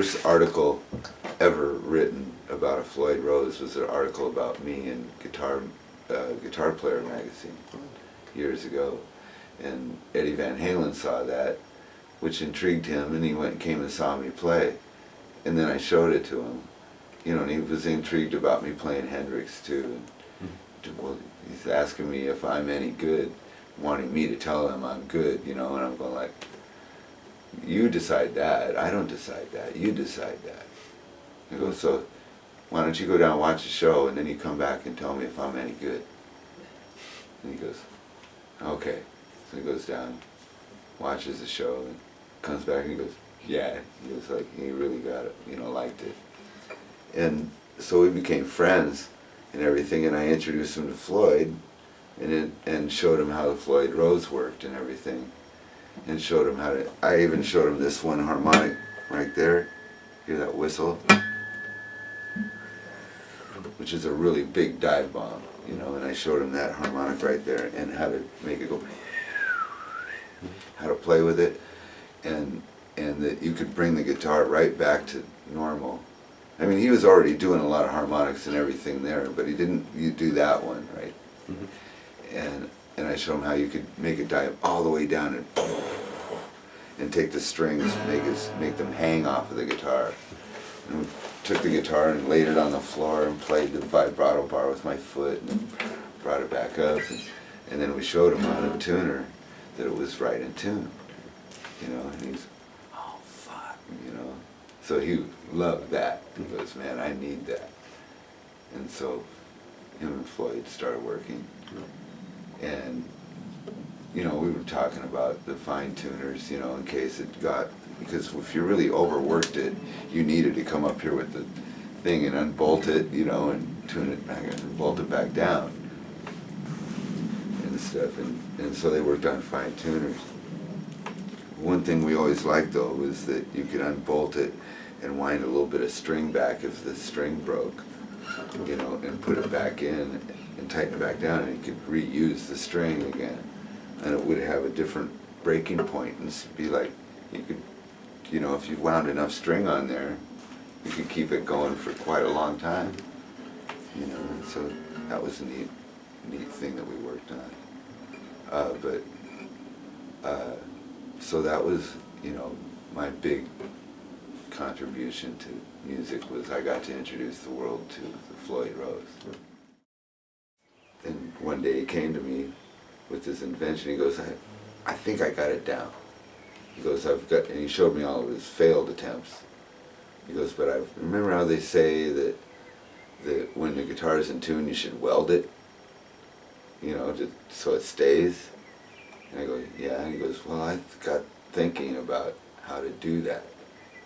first article ever written about a Floyd Rose was an article about me in Guitar Player magazine years ago. And Eddie Van Halen saw that, which intrigued him, and he went and came and saw me play. And then I showed it to him, you know, and he was intrigued about me playing Hendrix too. And, well, he's asking me if I'm any good, wanting me to tell him I'm good, you know, and I'm going like, you decide that, I don't decide that, you decide that. He goes, so why don't you go down and watch the show, and then you come back and tell me if I'm any good. And he goes, okay. So he goes down, watches the show, and comes back and he goes, yeah. He was like, he really got it, you know, liked it. And so we became friends and everything, and I introduced him to Floyd and showed him how the Floyd Rose worked and everything. And showed him how to, I even showed him this one harmonic right there. Hear that whistle? Which is a really big dive bomb, you know, and I showed him that harmonic right there and how to make it go, how to play with it, and that you could bring the guitar right back to normal. I mean, he was already doing a lot of harmonics and everything there, but he didn't do that one, right? And I showed him how you could make it dive all the way down and take the strings, make them hang off of the guitar. And we took the guitar and laid it on the floor and played the vibrato bar with my foot and then brought it back up. And then we showed him on a tuner that it was right in tune, you know, and he's, oh fuck, you know. So he loved that. He goes, man, I need that. And so him and Floyd started working. And, you know, we were talking about the fine tuners, you know, in case it got, because if you really overworked it, you needed to come up here with the thing and unbolt it, you know, and tune it back and bolt it back down and stuff. And so they worked on fine tuners. One thing we always liked, though, was that you could unbolt it and wind a little bit of string back if the string broke, you know, and put it back in and tighten it back down, and you could reuse the string again. And it would have a different breaking point and be like, you could, you know, if you wound enough string on there, you could keep it going for quite a long time, you know. And so that was a neat thing that we worked on. So that was, you know, my big contribution to music was I got to introduce the world to the Floyd Rose. And one day he came to me with this invention. He goes, I think I got it down. He goes, and he showed me all of his failed attempts. He goes, but I remember how they say that when the guitar is in tune, you should weld it, you know, so it stays. And I go, yeah. And he goes, well, I got thinking about how to do that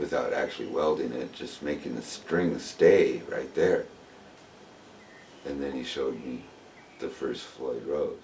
without actually welding it, just making the string stay right there. And then he showed me the first Floyd Rose.